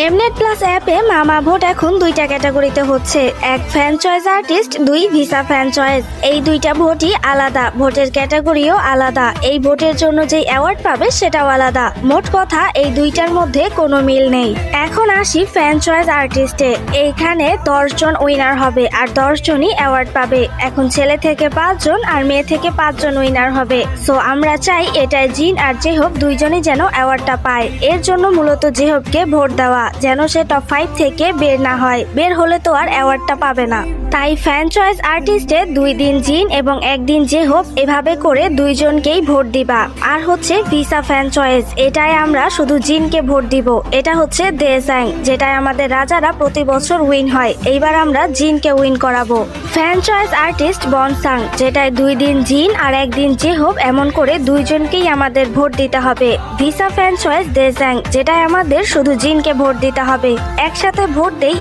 এমনেট plus অ্যাপে মামা vote এখন দুইটা ক্যাটাগরিতে হচ্ছে, এক ফ্যান চয়েস আর্টিস্ট, দুই ভিসা ফ্যান চয়েস। এই দুইটা ভোটই আলাদা, ভোটের ক্যাটাগরিও আলাদা, এই ভোটের জন্য যেই অ্যাওয়ার্ড পাবে সেটাও আলাদা। মোট কথা এই দুইটার মধ্যে কোনো মিল নেই। এখন আসি ফ্যান চয়েস আর্টিস্টে। এইখানে 10 জন উইনার হবে আর 10 জনই অ্যাওয়ার্ড পাবে। এখন ছেলে থেকে 5 জন আর মেয়ে থেকে 5 জন উইনার হবে। সো আমরা চাই এটাই জিন আর জেহব দুইজনই যেন অ্যাওয়ার্ডটা পায়। এর জন্য মূলত জেহবকে ভোট দেওয়া, যেন সে টপ 5 থেকে বের না হয়। বের হলে তো আর অ্যাওয়ার্ডটা পাবে না। তাই ফ্যান চয়েস আর্টিস্টে 2 দিন জিন এবং 1 দিন জেহব, এভাবে করে 2 জনকেই ভোট দিবা। আর হচ্ছে ভিসা ফ্যান চয়েস, এটাই আমরা শুধু জিনকে ভোট দিব। এটা হচ্ছে দেসাং, যেটাই আমাদের রাজারা প্রতি বছর উইন হয়। এইবার আমরা জিনকে উইন করাবো। ফ্যান চয়েস আর্টিস্ট বনসাং, যেটায় 2 দিন জিন আর 1 দিন জেহব, এমন করে 2 জনকেই আমাদের ভোট দিতে হবে। ভিসা ফ্যান চয়েস দেসাং, যেটায় আমাদের শুধু জিনকে ভোট দিতে হবে। একসাথে ভোট দেই